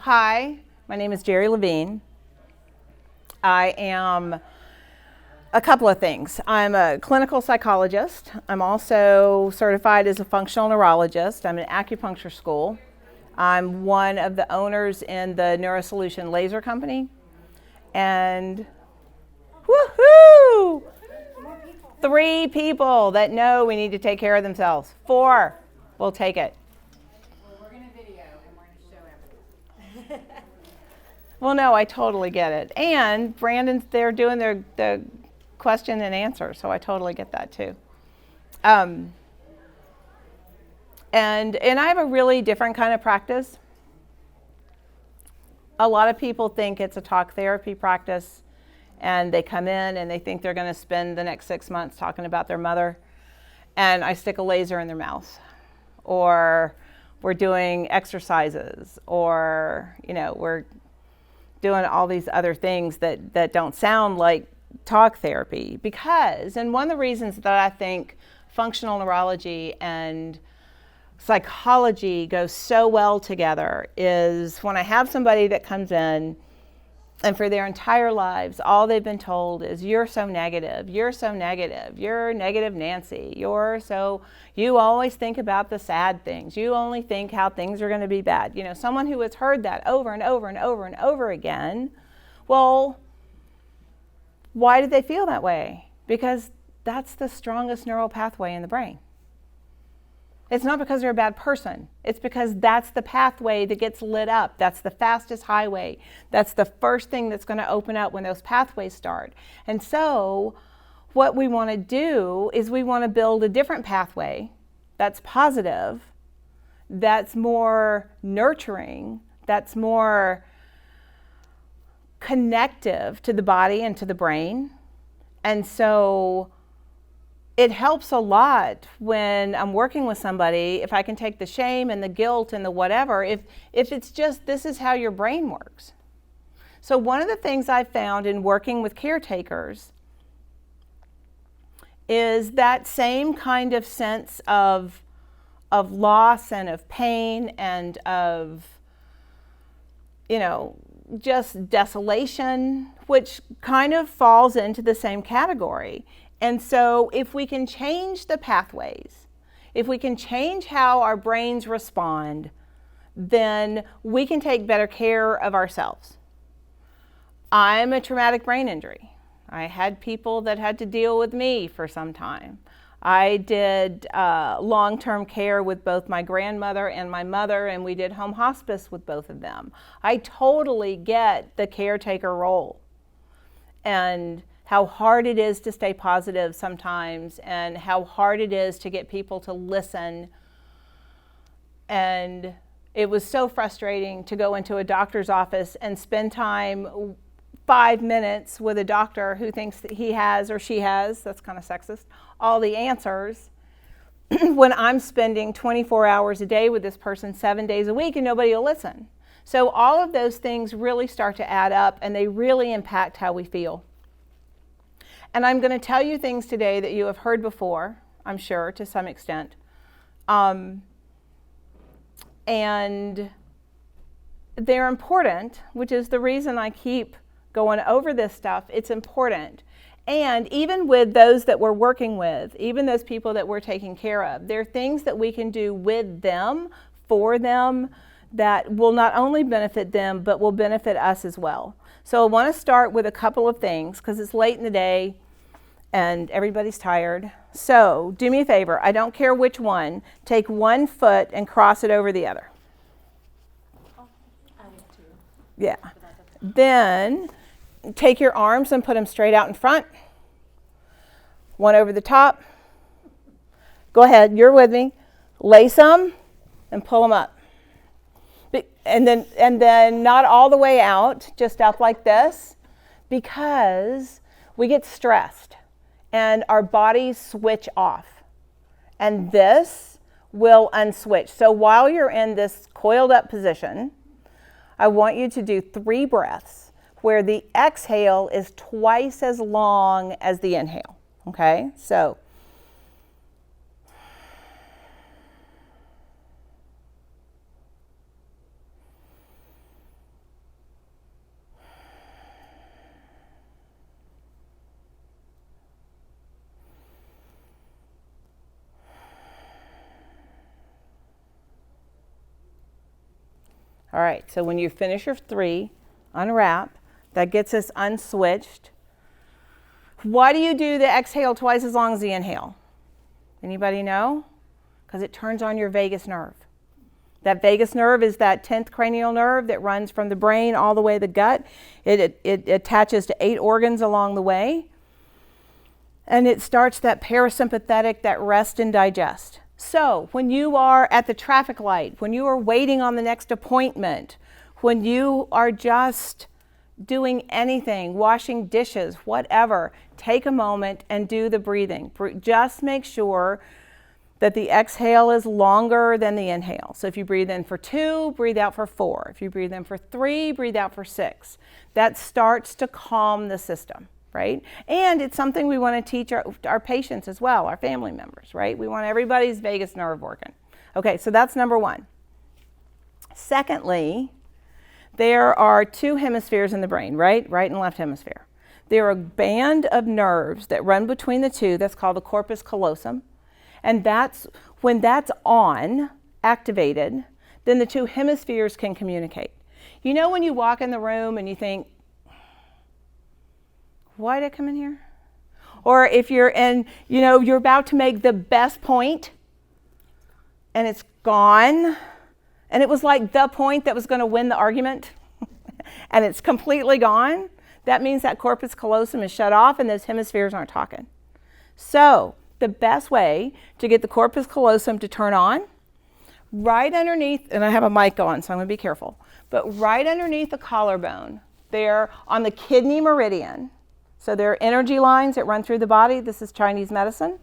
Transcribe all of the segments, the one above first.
Hi, my name is Jeri Lavigne. I am a couple of things. I'm a clinical psychologist. I'm also certified as a functional neurologist. I'm an acupuncture school. I'm one of the owners in the NeuroSolution Laser Company. And woohoo! 3 people that know we need to take care of themselves. 4, we'll take it. Well, we're going to video and we're going to show everything. Well, no, I totally get it. And Brandon's there doing the question and answer, so I totally get that too. And I have a really different kind of practice. A lot of people think it's a talk therapy practice, and they come in and they think they're going to spend the next 6 months talking about their mother, and I stick a laser in their mouth, or we're doing exercises, or we're doing all these other things that don't sound like talk therapy. Because, and one of the reasons that I think functional neurology and psychology go so well together is when I have somebody that comes in and for their entire lives, all they've been told is, you're so negative, you're so negative, you're negative Nancy, you always think about the sad things, you only think how things are going to be bad. Someone who has heard that over and over and over and over again, well, why do they feel that way? Because that's the strongest neural pathway in the brain. It's not because they're a bad person. It's because that's the pathway that gets lit up. That's the fastest highway. That's the first thing that's going to open up when those pathways start. And so what we want to do is we want to build a different pathway that's positive, that's more nurturing, that's more connective to the body and to the brain. And so it helps a lot when I'm working with somebody, if I can take the shame and the guilt and the whatever, if it's just, this is how your brain works. So one of the things I've found in working with caretakers is that same kind of sense of loss and of pain and of, just desolation, which kind of falls into the same category. And so if we can change the pathways, if we can change how our brains respond, then we can take better care of ourselves. I'm a traumatic brain injury. I had people that had to deal with me for some time. I did long-term care with both my grandmother and my mother, and we did home hospice with both of them. I totally get the caretaker role and how hard it is to stay positive sometimes, and how hard it is to get people to listen. And it was so frustrating to go into a doctor's office and spend time 5 minutes with a doctor who thinks that he has, or she has, that's kind of sexist, all the answers, when I'm spending 24 hours a day with this person 7 days a week and nobody will listen. So all of those things really start to add up, and they really impact how we feel. And I'm going to tell you things today that you have heard before, I'm sure, to some extent. And they're important, which is the reason I keep going over this stuff. It's important. And even with those that we're working with, even those people that we're taking care of, there are things that we can do with them, for them, that will not only benefit them, but will benefit us as well. So I want to start with a couple of things, because it's late in the day and everybody's tired. So do me a favor, I don't care which one, take one foot and cross it over the other. Yeah. Then take your arms and put them straight out in front. One over the top. Go ahead, you're with me. Lace them and pull them up. And then not all the way out, just up like this, because we get stressed and our bodies switch off. And this will unswitch. So while you're in this coiled up position, I want you to do 3 breaths where the exhale is twice as long as the inhale. Okay, so All right, so when you finish your 3, unwrap. That gets us unswitched. Why do you do the exhale twice as long as the inhale? Anybody know? Because it turns on your vagus nerve. That vagus nerve is that 10th cranial nerve that runs from the brain all the way to the gut. It attaches to 8 organs along the way. And it starts that parasympathetic, that rest and digest. So when you are at the traffic light, when you are waiting on the next appointment, when you are just doing anything, washing dishes, whatever, take a moment and do the breathing. Just make sure that the exhale is longer than the inhale. So if you breathe in for 2, breathe out for 4. If you breathe in for 3, breathe out for 6. That starts to calm the system, right? And it's something we want to teach our patients as well, our family members, right? We want everybody's vagus nerve working. Okay, so that's number 1. Secondly, there are 2 hemispheres in the brain, right? Right and left hemisphere. There are a band of nerves that run between the 2 that's called the corpus callosum. And that's when that's on, activated, then the 2 hemispheres can communicate. You know when you walk in the room and you think, why did I come in here? Or if you're in, you're about to make the best point and it's gone. And it was like the point that was going to win the argument and it's completely gone. That means that corpus callosum is shut off and those hemispheres aren't talking. So the best way to get the corpus callosum to turn on, right underneath, and I have a mic on, so I'm going to be careful, but right underneath the collarbone, there on the kidney meridian, so there are energy lines that run through the body. This is Chinese medicine.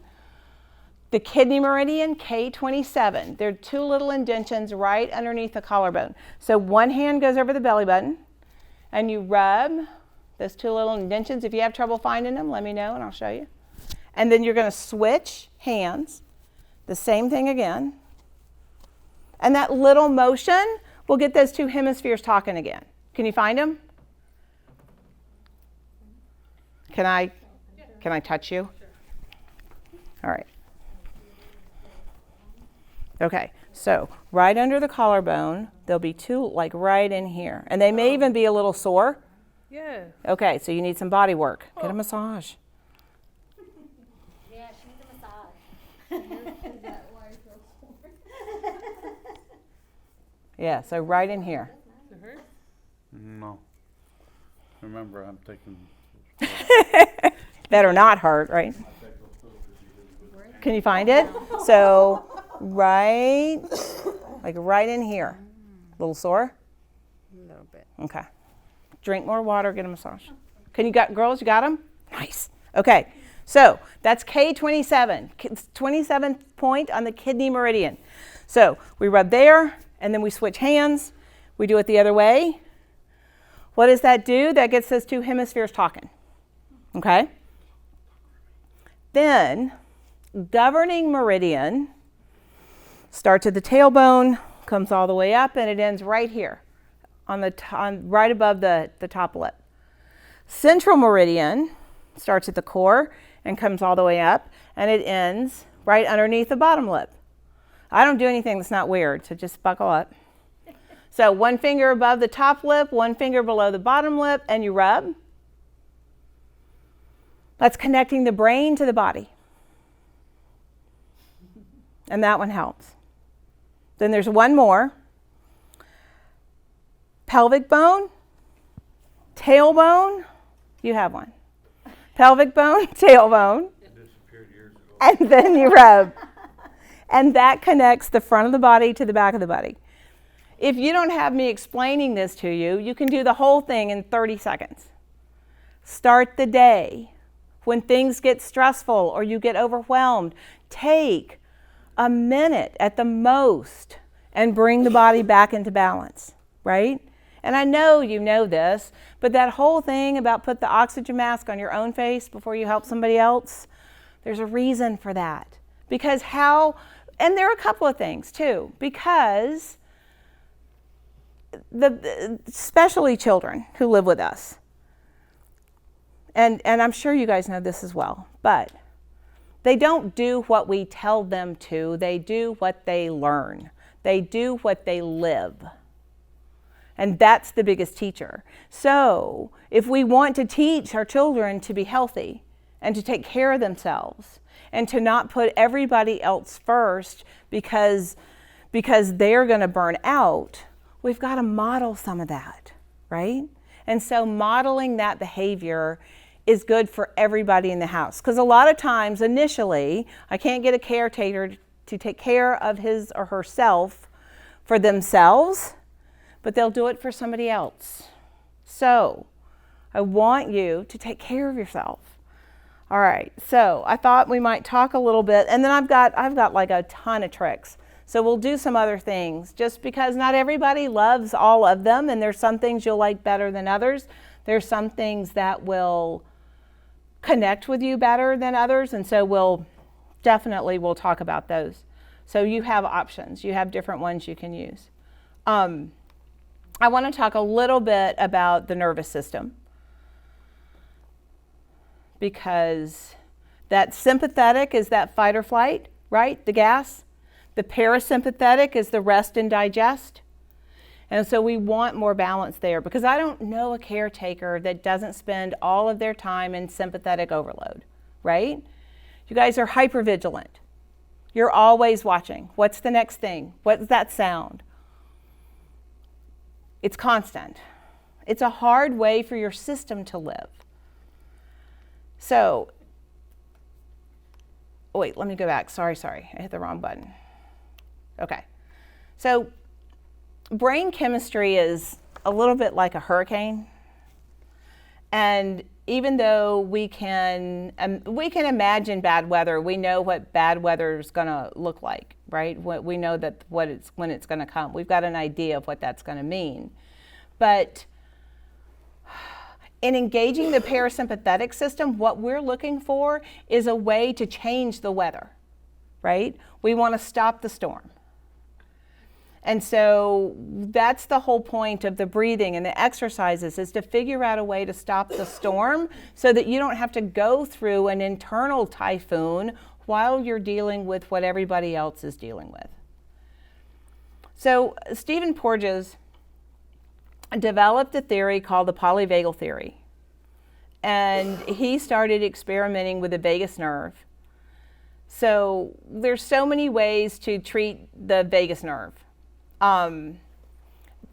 The kidney meridian, K27, there are 2 little indentions right underneath the collarbone. So one hand goes over the belly button, and you rub those 2 little indentions. If you have trouble finding them, let me know and I'll show you. And then you're going to switch hands, the same thing again. And that little motion will get those 2 hemispheres talking again. Can you find them? Can I touch you? All right. Okay, so right under the collarbone, there'll be 2, like right in here. And they may even be a little sore. Yeah. Okay, so you need some body work. Get a massage. Yeah, she needs a massage. Is that why it feels sore? Yeah, so right in here. No. Remember, I'm taking... Better not hurt, right? Can you find it? So right in here. Little sore? A little bit. Okay. Drink more water, get a massage. Girls, you got them? Nice. Okay, so that's K27, 27th point on the kidney meridian. So we rub there, and then we switch hands. We do it the other way. What does that do? That gets those 2 hemispheres talking. Okay? Then, governing meridian starts at the tailbone, comes all the way up, and it ends right here, right above the top lip. Central meridian starts at the core and comes all the way up, and it ends right underneath the bottom lip. I don't do anything that's not weird, so just buckle up. So 1 finger above the top lip, 1 finger below the bottom lip, and you rub. That's connecting the brain to the body. And that one helps. Then there's 1 more. Pelvic bone, tailbone, you have one. Pelvic bone, tailbone, and then you rub. And that connects the front of the body to the back of the body. If you don't have me explaining this to you, you can do the whole thing in 30 seconds. Start the day. When things get stressful or you get overwhelmed, take a minute at the most and bring the body back into balance, right? And I know you know this, but that whole thing about put the oxygen mask on your own face before you help somebody else, there's a reason for that. Because and there are a couple of things too, because especially children who live with us, and I'm sure you guys know this as well, but they don't do what we tell them to, they do what they learn. They do what they live. And that's the biggest teacher. So if we want to teach our children to be healthy and to take care of themselves and to not put everybody else first because they're going to burn out, we've got to model some of that, right? And so modeling that behavior is good for everybody in the house. Because a lot of times, initially, I can't get a caretaker to take care of his or herself for themselves, but they'll do it for somebody else. So I want you to take care of yourself. All right, so I thought we might talk a little bit, and then I've got like a ton of tricks. So we'll do some other things, just because not everybody loves all of them, and there's some things you'll like better than others. There's some things that will connect with you better than others, and so we'll talk about those. So you have options. You have different ones you can use. I want to talk a little bit about the nervous system, because that sympathetic is that fight or flight, right? The gas. The parasympathetic is the rest and digest. And so we want more balance there, because I don't know a caretaker that doesn't spend all of their time in sympathetic overload, right? You guys are hypervigilant. You're always watching. What's the next thing? What's that sound? It's constant. It's a hard way for your system to live. So, wait, let me go back. Sorry, I hit the wrong button. Okay. So, brain chemistry is a little bit like a hurricane. And even though we can imagine bad weather, we know what bad weather is going to look like, right? We know that when it's going to come. We've got an idea of what that's going to mean. But in engaging the parasympathetic system, what we're looking for is a way to change the weather, right? We want to stop the storm. And so that's the whole point of the breathing and the exercises, is to figure out a way to stop the storm so that you don't have to go through an internal typhoon while you're dealing with what everybody else is dealing with. So Stephen Porges developed a theory called the polyvagal theory. And he started experimenting with the vagus nerve. So there's so many ways to treat the vagus nerve.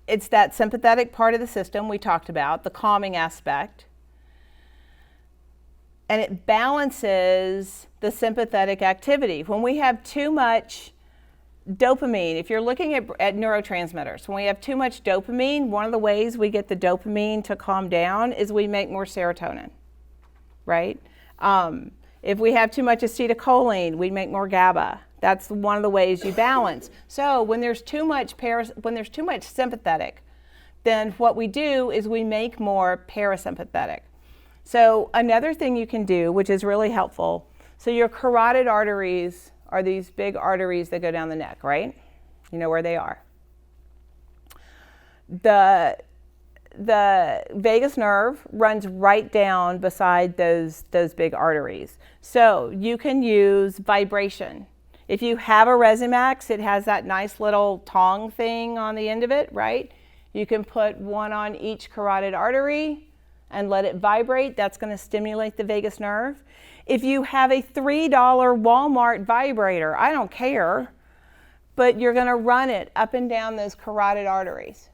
It's that sympathetic part of the system we talked about, the calming aspect. And it balances the sympathetic activity. When we have too much dopamine, if you're looking at neurotransmitters, when we have too much dopamine, one of the ways we get the dopamine to calm down is we make more serotonin, right? If we have too much acetylcholine, we make more GABA. That's one of the ways you balance. So when there's too much sympathetic, then what we do is we make more parasympathetic. So another thing you can do, which is really helpful, so your carotid arteries are these big arteries that go down the neck, right? You know where they are. The vagus nerve runs right down beside those big arteries. So you can use vibration. If you have a Resimax, it has that nice little tong thing on the end of it, right? You can put one on each carotid artery and let it vibrate. That's going to stimulate the vagus nerve. If you have a $3 Walmart vibrator, I don't care, but you're going to run it up and down those carotid arteries.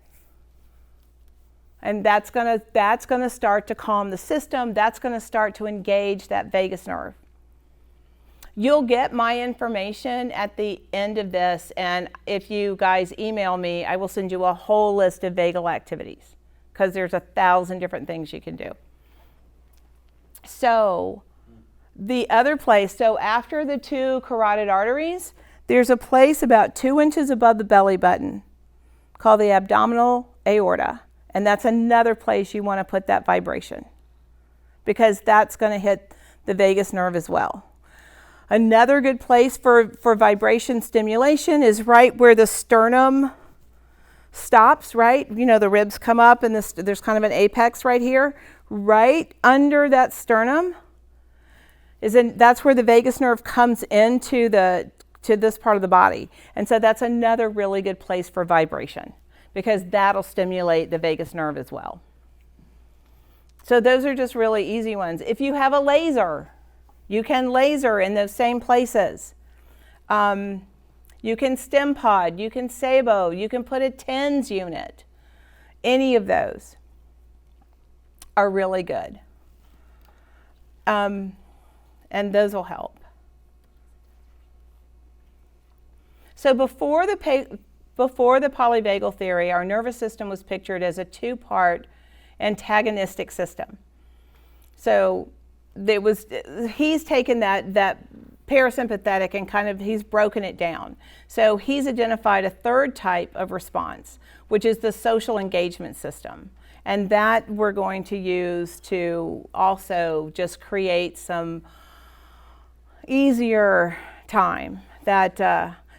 And that's going to start to calm the system. That's going to start to engage that vagus nerve. You'll get my information at the end of this, and if you guys email me, I will send you a whole list of vagal activities, because there's 1,000 different things you can do. So the other place, so after the 2 carotid arteries, there's a place about 2 inches above the belly button called the abdominal aorta, and that's another place you want to put that vibration, because that's going to hit the vagus nerve as well. Another good place for vibration stimulation is right where the sternum stops, right? You know, the ribs come up and there's kind of an apex right here. Right under that sternum that's where the vagus nerve comes into to this part of the body. And so that's another really good place for vibration. because that'll stimulate the vagus nerve as well. So those are just really easy ones. If you have a laser, you can laser in those same places. You can stem pod, you can sabo, you can put a TENS unit. Any of those are really good. And those will help. So before the polyvagal theory, our nervous system was pictured as a two-part antagonistic system. So he's taken that parasympathetic and he's broken it down. So he's identified a third type of response, which is the social engagement system. And that we're going to use to also just create some easier time.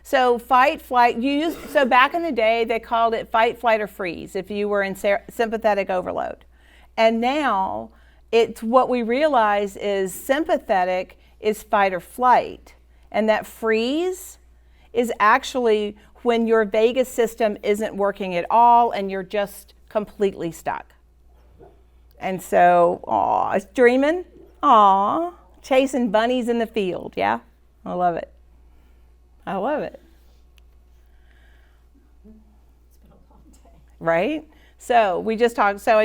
So fight, flight, so back in the day, they called it fight, flight, or freeze if you were in sympathetic overload. And now, what we realize is sympathetic is fight or flight. And that freeze is actually when your vagus system isn't working at all and you're just completely stuck. And so, it's dreaming, chasing bunnies in the field, yeah? I love it. I love it. It's been a long day. Right? So I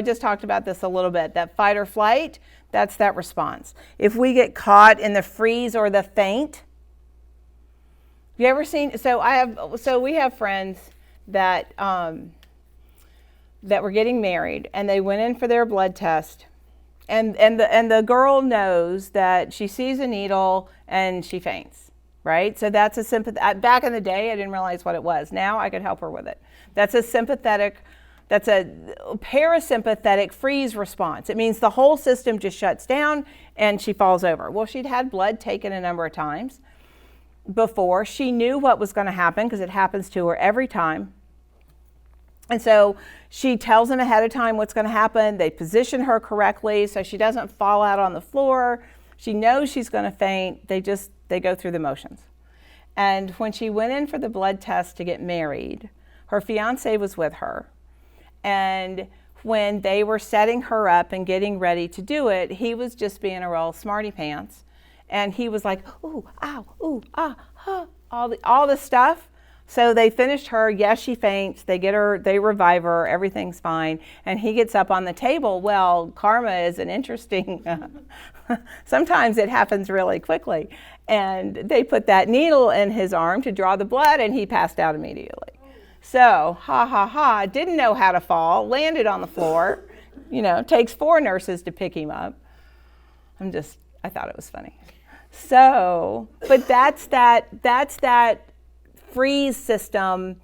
just talked about this a little bit. That fight or flight, that's that response. If we get caught in the freeze or the faint, you ever seen, we have friends that were getting married and they went in for their blood test and the girl knows that she sees a needle and she faints. Right? So that's a back in the day, I didn't realize what it was. Now I could help her with it. That's a parasympathetic freeze response. It means the whole system just shuts down and she falls over. Well, she'd had blood taken a number of times before. She knew what was going to happen because it happens to her every time. And so she tells them ahead of time what's going to happen. They position her correctly so she doesn't fall out on the floor. She knows she's going to faint. They go through the motions. And when she went in for the blood test to get married, her fiance was with her. And when they were setting her up and getting ready to do it, he was just being a real smarty pants. And he was like, ooh, ow, ooh, ah, huh, all the stuff. So they finished her. Yes, she faints. They get her, they revive her. Everything's fine. And he gets up on the table. Well, karma is an interesting, sometimes it happens really quickly. And they put that needle in his arm to draw the blood and he passed out immediately. So, didn't know how to fall, landed on the floor. Takes 4 nurses to pick him up. I thought it was funny. So, but that's that freeze system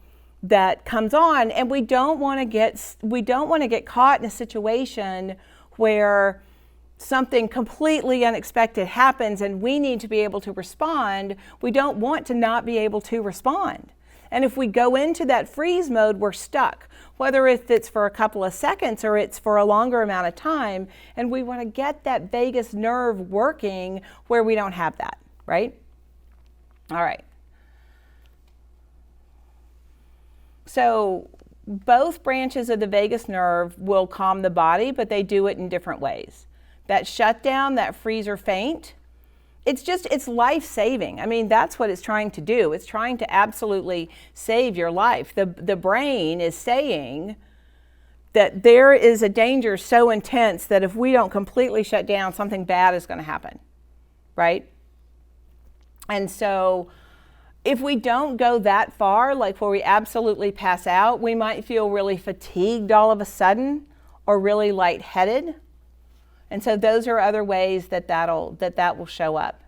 that comes on, and we don't want to get caught in a situation where something completely unexpected happens and we need to be able to respond. We don't want to not be able to respond. And if we go into that freeze mode, we're stuck, whether if it's for a couple of seconds or it's for a longer amount of time, and we want to get that vagus nerve working where we don't have that, right? All right. So both branches of the vagus nerve will calm the body, but they do it in different ways. That shutdown, that freeze or faint, it's life-saving. I mean, that's what it's trying to do. It's trying to absolutely save your life. The brain is saying that there is a danger so intense that if we don't completely shut down, something bad is going to happen, right? And so if we don't go that far, like where we absolutely pass out, we might feel really fatigued all of a sudden or really lightheaded. And so those are other ways that will show up.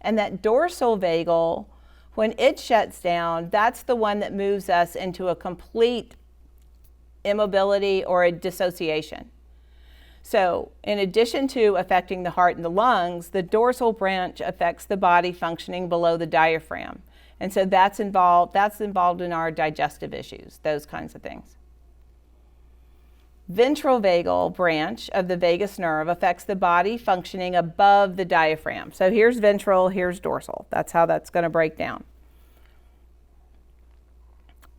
And that dorsal vagal, when it shuts down, that's the one that moves us into a complete immobility or a dissociation. So in addition to affecting the heart and the lungs, the dorsal branch affects the body functioning below the diaphragm. And so that's involved in our digestive issues, those kinds of things. Ventral vagal branch of the vagus nerve affects the body functioning above the diaphragm. So here's ventral, here's dorsal. That's how that's going to break down.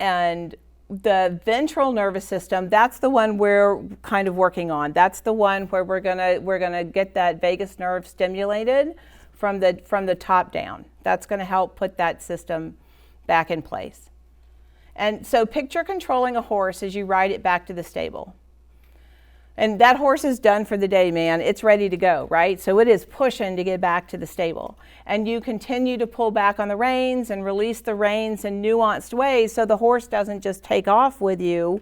And the ventral nervous system, that's the one we're kind of working on. That's the one where we're gonna get that vagus nerve stimulated from the top down. That's gonna help put that system back in place. And so picture controlling a horse as you ride it back to the stable. And that horse is done for the day, man. It's ready to go, right? So it is pushing to get back to the stable. And you continue to pull back on the reins and release the reins in nuanced ways so the horse doesn't just take off with you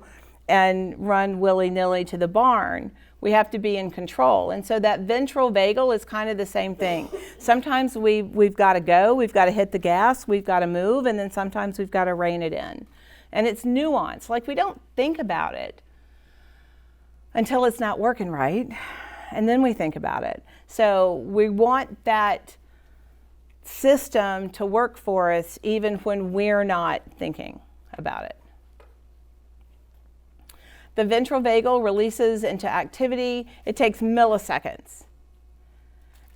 and run willy-nilly to the barn. We have to be in control. And so that ventral vagal is kind of the same thing. Sometimes we've got to go, we've got to hit the gas, we've got to move, and then sometimes we've got to rein it in. And it's nuanced. Like, we don't think about it until it's not working right, and then we think about it. So we want that system to work for us even when we're not thinking about it. The ventral vagal releases into activity. It takes milliseconds.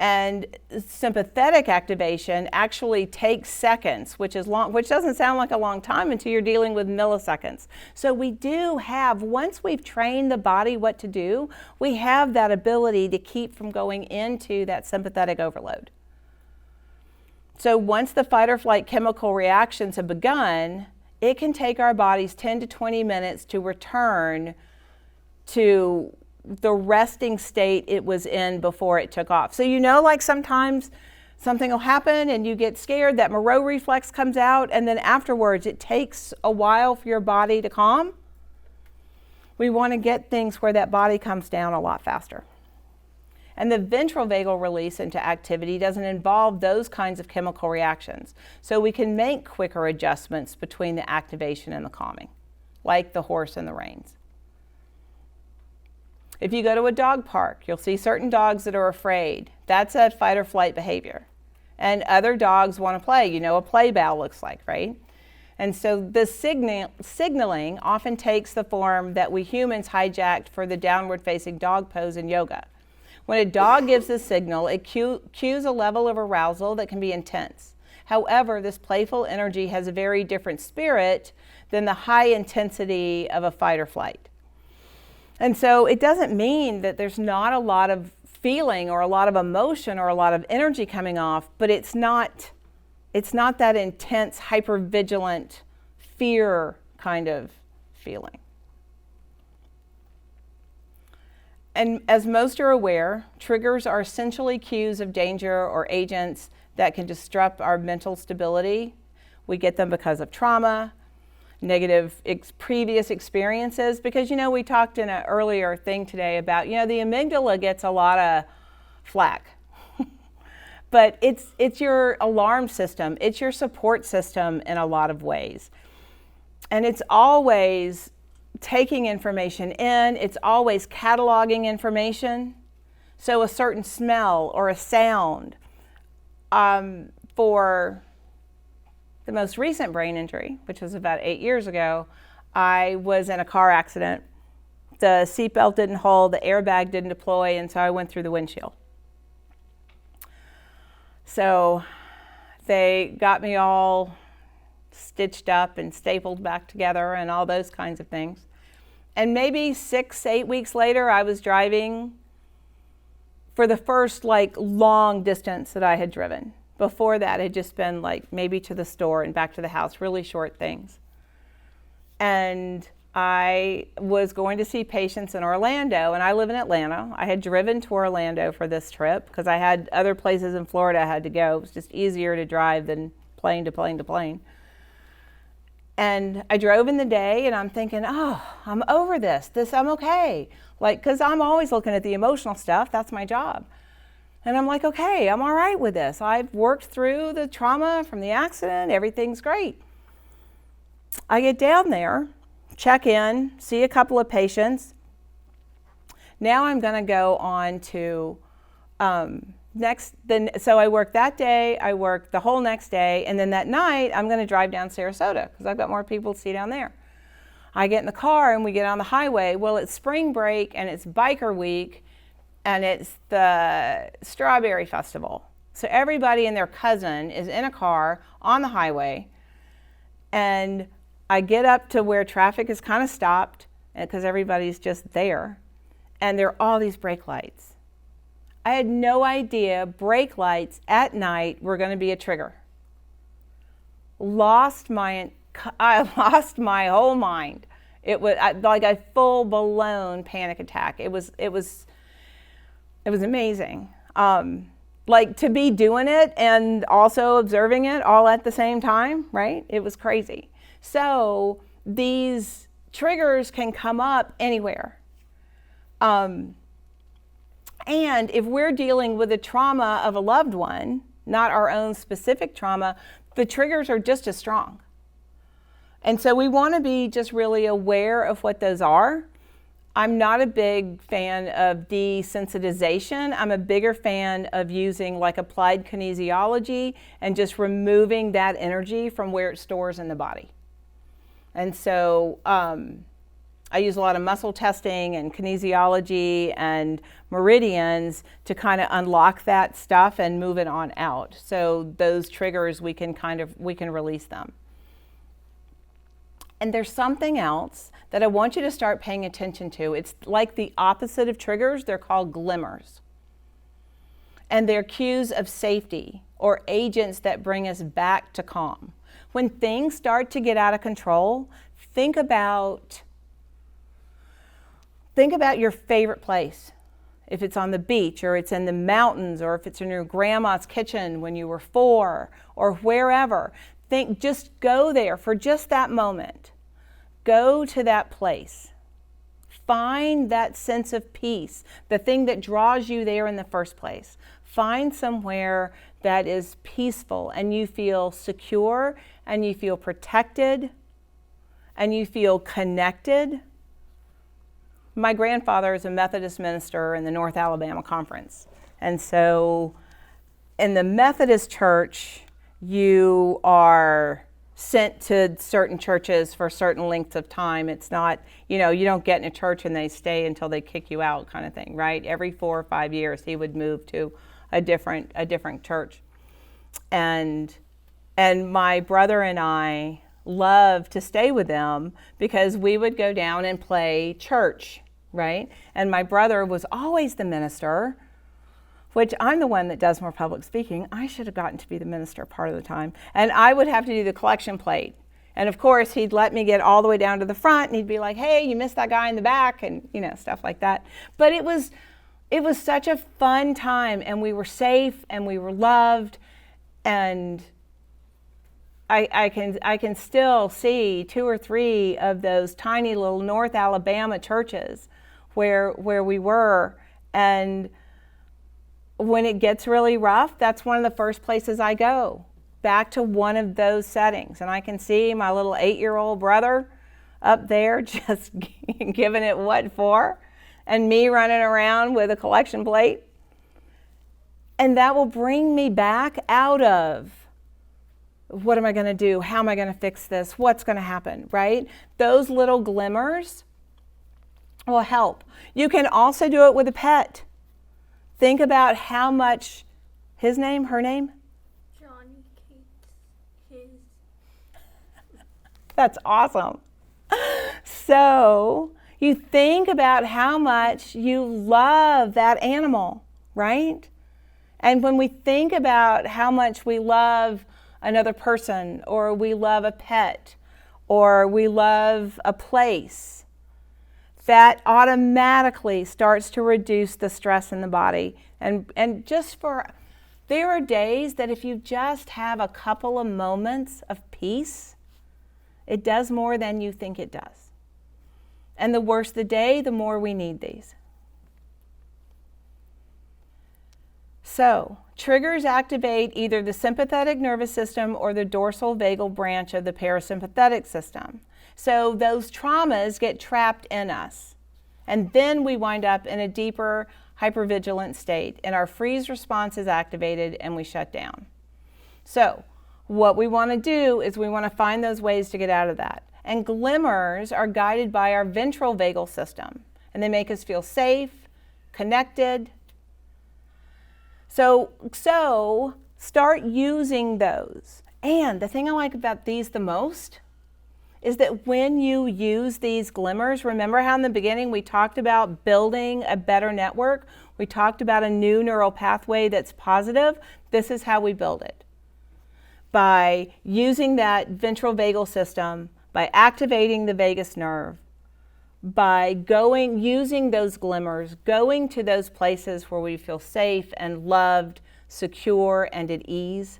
And sympathetic activation actually takes seconds, which is long, which doesn't sound like a long time until you're dealing with milliseconds. So we do have, once we've trained the body what to do, we have that ability to keep from going into that sympathetic overload. So once the fight or flight chemical reactions have begun, it can take our bodies 10 to 20 minutes to return to the resting state it was in before it took off. So like sometimes something will happen and you get scared, that Moreau reflex comes out, and then afterwards it takes a while for your body to calm. We want to get things where that body comes down a lot faster. And the ventral vagal release into activity doesn't involve those kinds of chemical reactions. So we can make quicker adjustments between the activation and the calming, like the horse and the reins. If you go to a dog park, you'll see certain dogs that are afraid. That's a fight or flight behavior. And other dogs want to play. A play bow looks like, right? And so the signaling often takes the form that we humans hijacked for the downward facing dog pose in yoga. When a dog gives a signal, it cues a level of arousal that can be intense. However, this playful energy has a very different spirit than the high intensity of a fight or flight. And so it doesn't mean that there's not a lot of feeling or a lot of emotion or a lot of energy coming off, but it's not that intense, hypervigilant, fear kind of feeling. And as most are aware, triggers are essentially cues of danger or agents that can disrupt our mental stability. We get them because of trauma, negative previous experiences, because we talked in an earlier thing today about the amygdala gets a lot of flack. But it's your alarm system, it's your support system in a lot of ways. And it's always taking information in, it's always cataloging information. So a certain smell or a sound, for the most recent brain injury, which was about 8 years ago, I was in a car accident. The seatbelt didn't hold, the airbag didn't deploy, and so I went through the windshield. So they got me all stitched up and stapled back together and all those kinds of things. And maybe 6-8 weeks later, I was driving for the first long distance that I had driven. Before that, it had just been maybe to the store and back to the house, really short things. And I was going to see patients in Orlando, and I live in Atlanta. I had driven to Orlando for this trip because I had other places in Florida I had to go. It was just easier to drive than plane to plane to plane. And I drove in the day, and I'm thinking, oh, I'm over this. I'm okay. Because I'm always looking at the emotional stuff. That's my job. And I'm like, okay, I'm all right with this. I've worked through the trauma from the accident. Everything's great. I get down there, check in, see a couple of patients. Now I'm going to go on to so I work that day, I work the whole next day, and then that night I'm going to drive down Sarasota because I've got more people to see down there. I get in the car and we get on the highway. Well, it's spring break and it's biker week and it's the Strawberry Festival. So everybody and their cousin is in a car on the highway, and I get up to where traffic is kind of stopped because everybody's just there, and there are all these brake lights. I had no idea brake lights at night were going to be a trigger. I lost my whole mind. It was like a full-blown panic attack. It was amazing. Like to be doing it and also observing it all at the same time, right? It was crazy. So these triggers can come up anywhere. And if we're dealing with the trauma of a loved one, not our own specific trauma, the triggers are just as strong. And so we want to be just really aware of what those are. I'm not a big fan of desensitization. I'm a bigger fan of using like applied kinesiology and just removing that energy from where it stores in the body. And so I use a lot of muscle testing and kinesiology and meridians to kind of unlock that stuff and move it on out. So those triggers, we can release them. And there's something else that I want you to start paying attention to. It's like the opposite of triggers. They're called glimmers. And they're cues of safety or agents that bring us back to calm. When things start to get out of control, think about your favorite place. If it's on the beach, or it's in the mountains, or if it's in your grandma's kitchen when you were 4, or wherever. Just go there for just that moment. Go to that place. Find that sense of peace, the thing that draws you there in the first place. Find somewhere that is peaceful and you feel secure and you feel protected and you feel connected. My grandfather is a Methodist minister in the North Alabama Conference. And so in the Methodist church, you are sent to certain churches for certain lengths of time. It's not, you don't get in a church and they stay until they kick you out kind of thing, right? Every 4 or 5 years, he would move to a different church. And my brother and I loved to stay with them because we would go down and play church, right? And my brother was always the minister, which I'm the one that does more public speaking. I should have gotten to be the minister part of the time. And I would have to do the collection plate. And of course, he'd let me get all the way down to the front and he'd be like, hey, you missed that guy in the back, and stuff like that. But it was such a fun time, and we were safe and we were loved. And I can still see 2 or 3 of those tiny little North Alabama churches where we were. And when it gets really rough, that's one of the first places I go, back to one of those settings. And I can see my little 8-year-old brother up there just giving it what for, and me running around with a collection plate. And that will bring me back out of, what am I going to do? How am I going to fix this? What's going to happen, right? Those little glimmers will help. You can also do it with a pet. Think about how much, her name? Johnny His. That's awesome. So you think about how much you love that animal, right? And when we think about how much we love another person, or we love a pet, or we love a place, that automatically starts to reduce the stress in the body. And there are days that if you just have a couple of moments of peace, it does more than you think it does. And the worse the day, the more we need these. So, triggers activate either the sympathetic nervous system or the dorsal vagal branch of the parasympathetic system. So those traumas get trapped in us. And then we wind up in a deeper hypervigilant state, and our freeze response is activated and we shut down. So what we want to do is we want to find those ways to get out of that. And glimmers are guided by our ventral vagal system, and they make us feel safe, connected. So start using those. And the thing I like about these the most is that when you use these glimmers, remember how in the beginning we talked about building a better network? We talked about a new neural pathway that's positive. This is how we build it. By using that ventral vagal system, by activating the vagus nerve, by using those glimmers, going to those places where we feel safe and loved, secure, and at ease.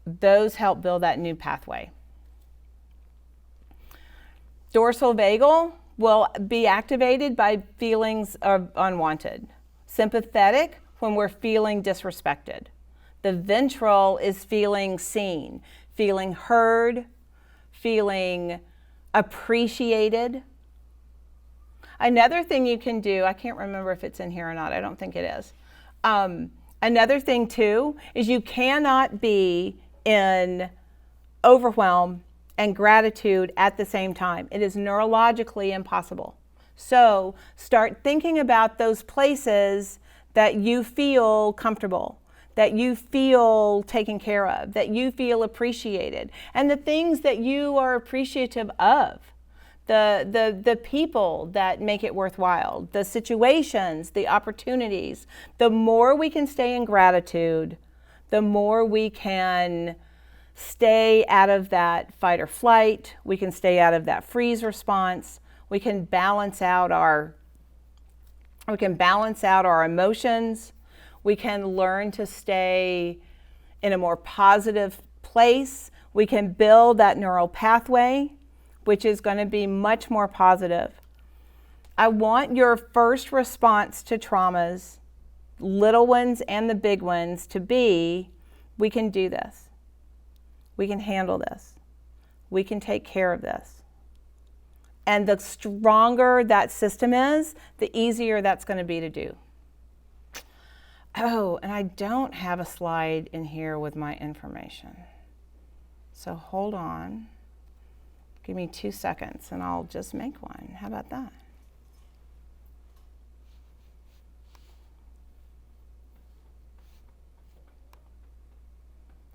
Those help build that new pathway. Dorsal vagal will be activated by feelings of unwanted. Sympathetic when we're feeling disrespected. The ventral is feeling seen, feeling heard, feeling appreciated. Another thing you can do, I can't remember if it's in here or not, I don't think it is. Another thing too is you cannot be in overwhelm and gratitude at the same time. It is neurologically impossible. So start thinking about those places that you feel comfortable, that you feel taken care of, that you feel appreciated, and the things that you are appreciative of. The people that make it worthwhile, the situations, the opportunities. The more we can stay in gratitude, the more we can stay out of that fight or flight. We can stay out of that freeze response. We can balance out our emotions. We can learn to stay in a more positive place. We can build that neural pathway, which is going to be much more positive. I want your first response to traumas, little ones and the big ones, to be, we can do this. We can handle this. We can take care of this. And the stronger that system is, the easier that's going to be to do. Oh, and I don't have a slide in here with my information. So hold on. Give me 2 seconds and I'll just make one. How about that?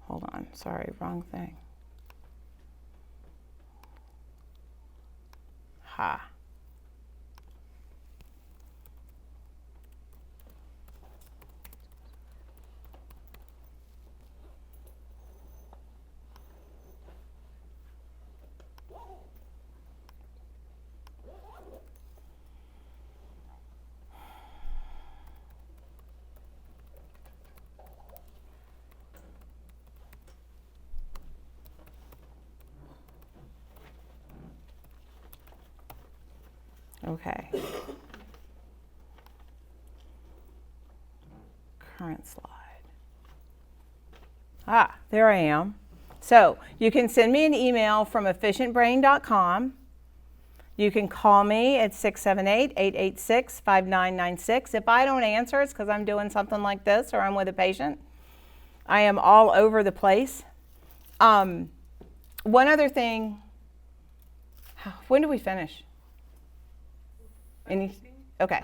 Hold on, sorry, wrong thing. Ha. Okay. Current slide. Ah, there I am. So you can send me an email from efficientbrain.com. You can call me at 678-886-5996. If I don't answer, it's because I'm doing something like this or I'm with a patient. I am all over the place. One other thing. When do we finish? Okay.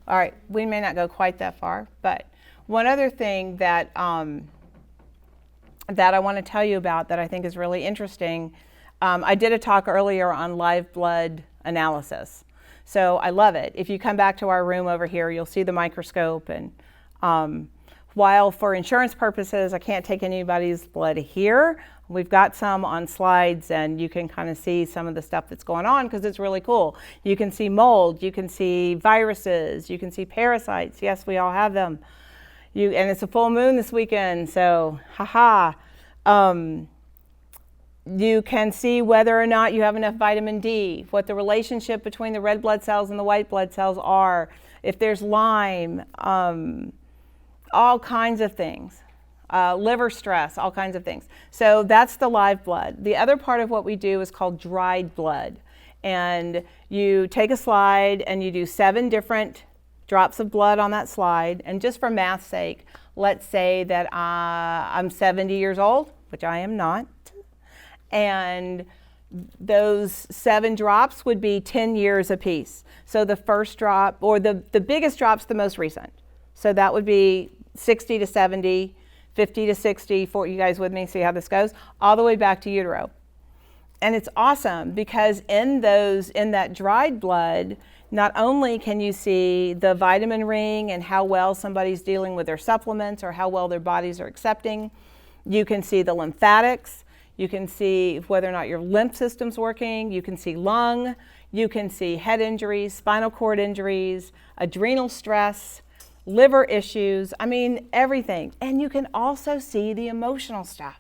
All right. We may not go quite that far, but one other thing that that I want to tell you about that I think is really interesting. I did a talk earlier on live blood analysis. So I love it. If you come back to our room over here, you'll see the microscope. And while for insurance purposes, I can't take anybody's blood here, we've got some on slides and you can kind of see some of the stuff that's going on because it's really cool. You can see mold, you can see viruses, you can see parasites. Yes, we all have them. And it's a full moon this weekend, so haha. You can see whether or not you have enough vitamin D, what the relationship between the red blood cells and the white blood cells are, if there's Lyme, all kinds of things. Liver stress, all kinds of things. So that's the live blood. The other part of what we do is called dried blood. And you take a slide and you do 7 different drops of blood on that slide. And just for math's sake, let's say that I'm 70 years old, which I am not. And those 7 drops would be 10 years apiece. So the first drop, or the biggest drop's the most recent. So that would be 60 to 70, 50 to 60, for you guys with me, see how this goes, all the way back to utero. And it's awesome because in that dried blood, not only can you see the vitamin ring and how well somebody's dealing with their supplements or how well their bodies are accepting, you can see the lymphatics, you can see whether or not your lymph system's working, you can see lung, you can see head injuries, spinal cord injuries, adrenal stress, liver issues, I mean, everything. And you can also see the emotional stuff.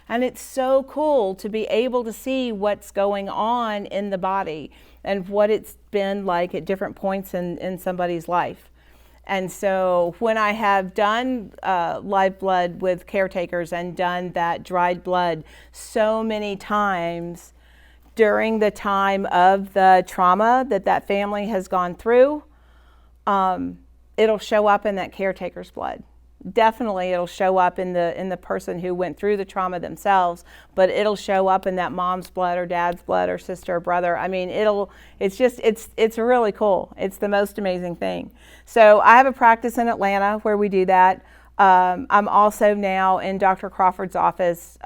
And it's so cool to be able to see what's going on in the body and what it's been like at different points in somebody's life. And so when I have done live blood with caretakers and done that dried blood so many times during the time of the trauma that family has gone through, it'll show up in that caretaker's blood. Definitely it'll show up in the person who went through the trauma themselves, but it'll show up in that mom's blood or dad's blood or sister or brother. I mean, it's really cool. It's the most amazing thing. So I have a practice in Atlanta where we do that. I'm also now in Dr. Crawford's office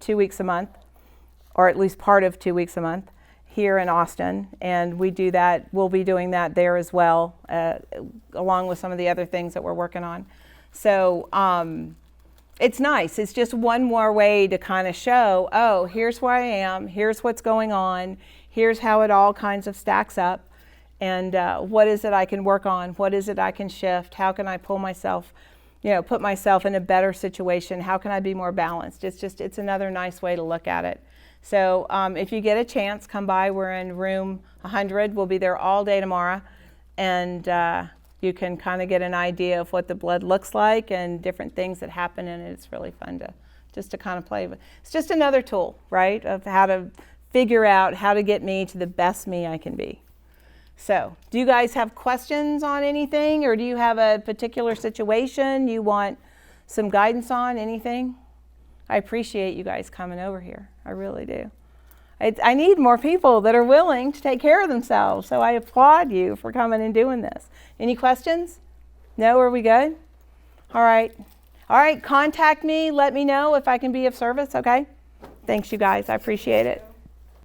2 weeks a month, or at least part of 2 weeks a month here in Austin. And we do that. We'll be doing that there as well, along with some of the other things that we're working on. So it's nice. It's just one more way to kind of show, oh, here's where I am, here's what's going on, here's how it all kinds of stacks up, and what is it I can work on, what is it I can shift, how can I pull myself, put myself in a better situation, how can I be more balanced. It's another nice way to look at it. So if you get a chance, come by. We're in room 100. We'll be there all day tomorrow. And you can kind of get an idea of what the blood looks like and different things that happen in it. It's really fun to kind of play with. It's just another tool, right, of how to figure out how to get me to the best me I can be. So do you guys have questions on anything, or do you have a particular situation you want some guidance on, anything? I appreciate you guys coming over here. I really do. I need more people that are willing to take care of themselves, so I applaud you for coming and doing this. Any questions? No? Are we good? All right. All right, contact me. Let me know if I can be of service, okay? Thanks, you guys. I appreciate it.